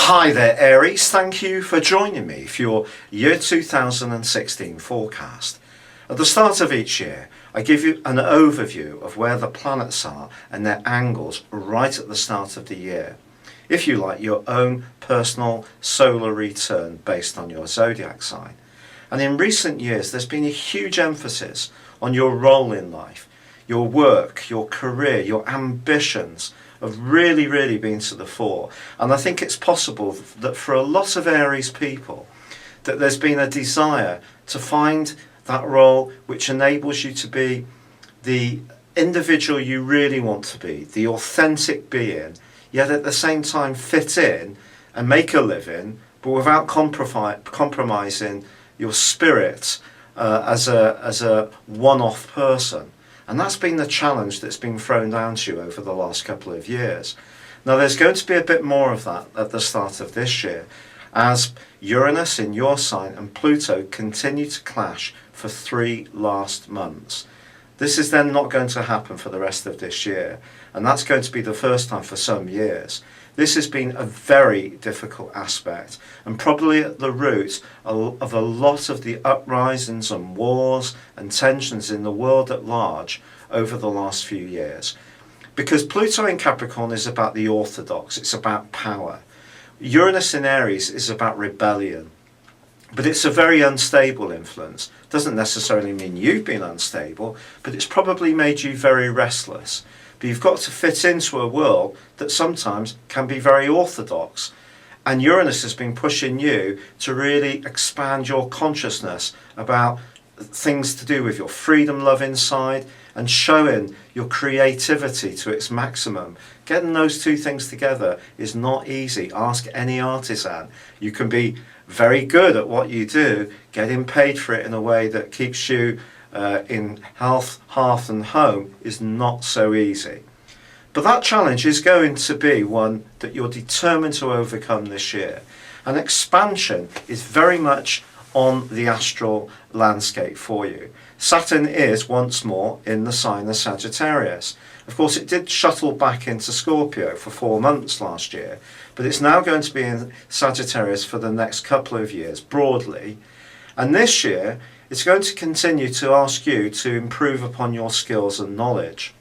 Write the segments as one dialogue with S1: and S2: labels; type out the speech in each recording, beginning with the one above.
S1: Hi there Aries, thank you for joining me for your year 2016 forecast. At the start of each year I give you an overview of where the planets are and their angles right at the start of the year. If you like, your own personal solar return based on your zodiac sign. And in recent years there's been a huge emphasis on your role in life, your work, your career, your ambitions have really been to the fore. And I think it's possible that for a lot of Aries people that there's been a desire to find that role which enables you to be the individual you really want to be, the authentic being, yet at the same time fit in and make a living, but without compromising your spirit as a one-off person. And that's been the challenge that's been thrown down to you over the last couple of years. Now there's going to be a bit more of that at the start of this year as Uranus in your sign and Pluto continue to clash for 3 last months. This is then not going to happen for the rest of this year, and that's going to be the first time for some years. This has been a very difficult aspect and probably at the root of a lot of the uprisings and wars and tensions in the world at large over the last few years. Because Pluto in Capricorn is about the orthodox, it's about power. Uranus in Aries is about rebellion. But it's a very unstable influence. Doesn't necessarily mean you've been unstable, but it's probably made you very restless. But you've got to fit into a world that sometimes can be very orthodox. And Uranus has been pushing you to really expand your consciousness about things to do with your freedom love inside and showing your creativity to its maximum. Getting those two things together is not easy. Ask any artisan. You can be very good at what you do, getting paid for it in a way that keeps you in health, hearth and home is not so easy. But that challenge is going to be one that you're determined to overcome this year. And expansion is very much on the astral landscape for you. Saturn is once more in the sign of Sagittarius. Of course it did shuttle back into Scorpio for 4 months last year, but it's now going to be in Sagittarius for the next couple of years broadly. And this year it's going to continue to ask you to improve upon your skills and knowledge.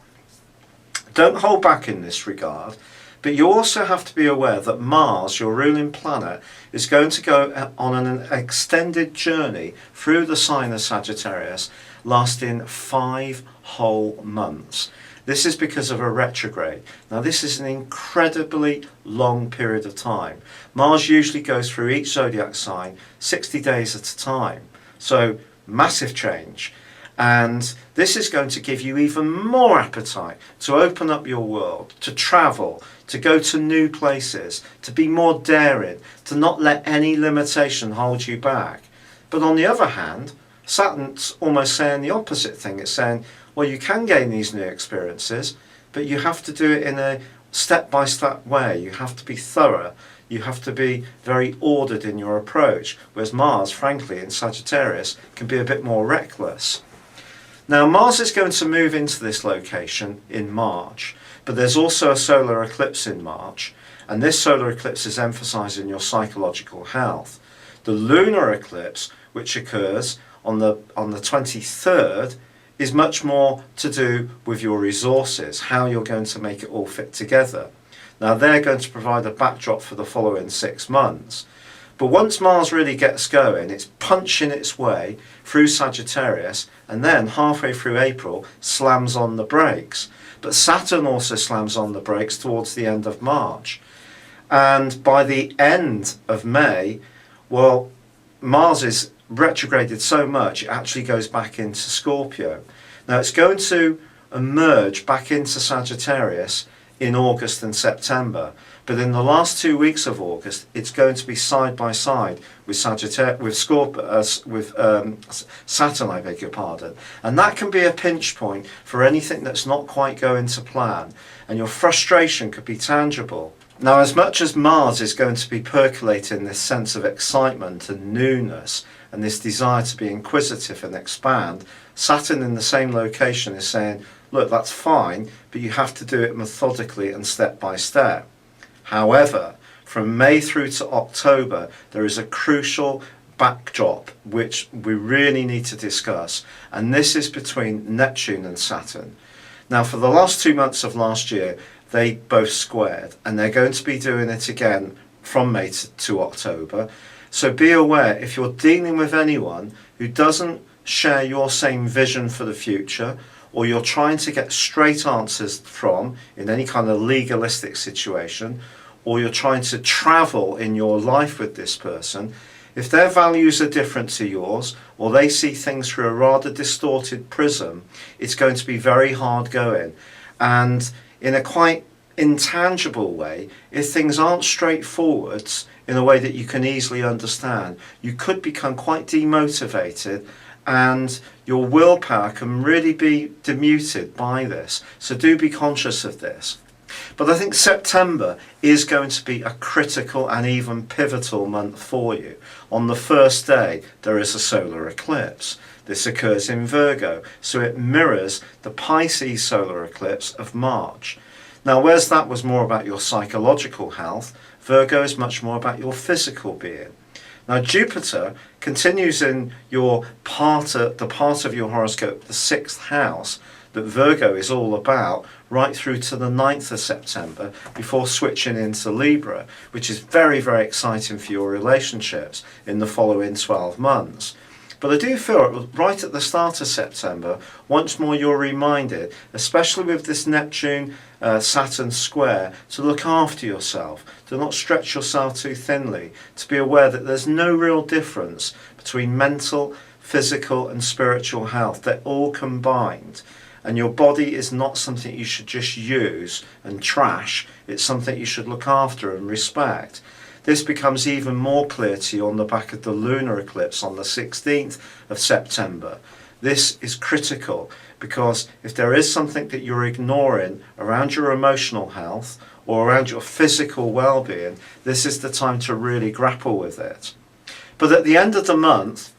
S1: Don't hold back in this regard, but you also have to be aware that Mars, your ruling planet, is going to go on an extended journey through the sign of Sagittarius, lasting 5 whole months. This is because of a retrograde. Now this is an incredibly long period of time. Mars usually goes through each zodiac sign 60 days at a time. So massive change. And this is going to give you even more appetite to open up your world, to travel, to go to new places, to be more daring, to not let any limitation hold you back. But on the other hand, Saturn's almost saying the opposite thing. It's saying, well, you can gain these new experiences, but you have to do it in a step-by-step way. You have to be thorough. You have to be very ordered in your approach. Whereas Mars, frankly, in Sagittarius, can be a bit more reckless. Now, Mars is going to move into this location in March, but there's also a solar eclipse in March, and this solar eclipse is emphasising your psychological health. The lunar eclipse, which occurs on the 23rd, is much more to do with your resources, how you're going to make it all fit together. Now, they're going to provide a backdrop for the following 6 months. But once Mars really gets going, it's punching its way through Sagittarius and then halfway through April slams on the brakes. But Saturn also slams on the brakes towards the end of March. And by the end of May, well, Mars is retrograded so much it actually goes back into Scorpio. Now it's going to emerge back into Sagittarius in August and September, but in the last 2 weeks of August it's going to be side by side with Saturn, I beg your pardon, and that can be a pinch point for anything that's not quite going to plan, and your frustration could be tangible. Now, as much as Mars is going to be percolating this sense of excitement and newness and this desire to be inquisitive and expand, Saturn in the same location is saying, look, that's fine, but you have to do it methodically and step by step. However, from May through to October, there is a crucial backdrop which we really need to discuss, and this is between Neptune and Saturn. Now, for the last 2 months of last year, they both squared, and they're going to be doing it again from May to October. So be aware, if you're dealing with anyone who doesn't share your same vision for the future, or you're trying to get straight answers from in any kind of legalistic situation, or you're trying to travel in your life with this person, if their values are different to yours, or they see things through a rather distorted prism, it's going to be very hard going. And in a quite intangible way, if things aren't straightforward in a way that you can easily understand, you could become quite demotivated, and your willpower can really be demuted by this. So do be conscious of this. But I think September is going to be a critical and even pivotal month for you. On the first day, there is a solar eclipse. This occurs in Virgo, so it mirrors the Pisces solar eclipse of March. Now, whereas that was more about your psychological health, Virgo is much more about your physical being. Now, Jupiter continues in your the part of your horoscope, the 6th house, that Virgo is all about, right through to the 9th of September, before switching into Libra, which is very, very exciting for your relationships in the following 12 months. But I do feel right at the start of September, once more you're reminded, especially with this Neptune Saturn square, to look after yourself, to not stretch yourself too thinly, to be aware that there's no real difference between mental, physical and spiritual health. They're all combined. And your body is not something you should just use and trash. It's something you should look after and respect. This becomes even more clear to you on the back of the lunar eclipse on the 16th of September. This is critical, because if there is something that you're ignoring around your emotional health or around your physical well-being, this is the time to really grapple with it. But at the end of the month,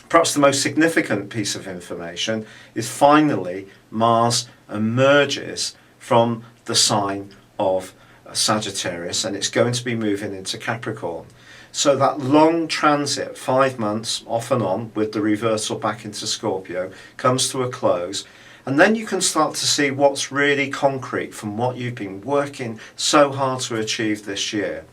S1: perhaps the most significant piece of information is finally Mars emerges from the sign of Sagittarius, and it's going to be moving into Capricorn. So that long transit, 5 months off and on with the reversal back into Scorpio, comes to a close, and then you can start to see what's really concrete from what you've been working so hard to achieve this year.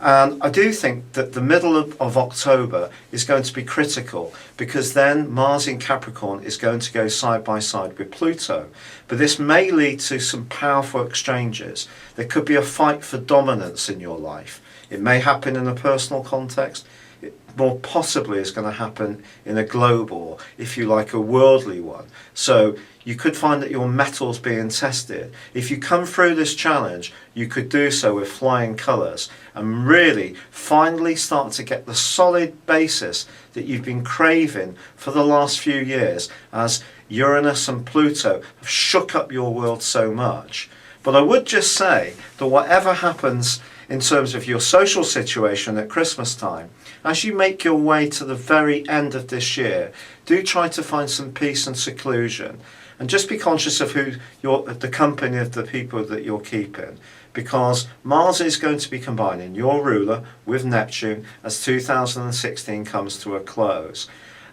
S1: And I do think that the middle of October is going to be critical, because then Mars in Capricorn is going to go side by side with Pluto. But this may lead to some powerful exchanges. There could be a fight for dominance in your life. It may happen in a personal context. It more possibly is going to happen in a global, if you like, a worldly one. So you could find that your metal's being tested. If you come through this challenge, you could do so with flying colours and really finally start to get the solid basis that you've been craving for the last few years, as Uranus and Pluto have shook up your world so much. But I would just say that whatever happens in terms of your social situation at Christmas time, as you make your way to the very end of this year, do try to find some peace and seclusion. And just be conscious of the company of the people that you're keeping, because Mars is going to be combining your ruler with Neptune as 2016 comes to a close.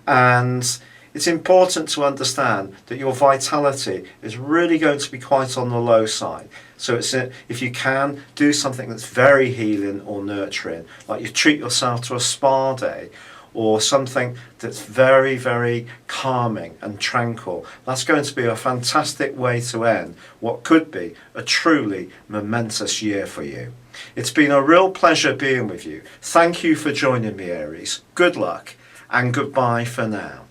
S1: And it's important to understand that your vitality is really going to be quite on the low side. So if you can, do something that's very healing or nurturing, like you treat yourself to a spa day, or something that's very, very calming and tranquil. That's going to be a fantastic way to end what could be a truly momentous year for you. It's been a real pleasure being with you. Thank you for joining me, Aries. Good luck and goodbye for now.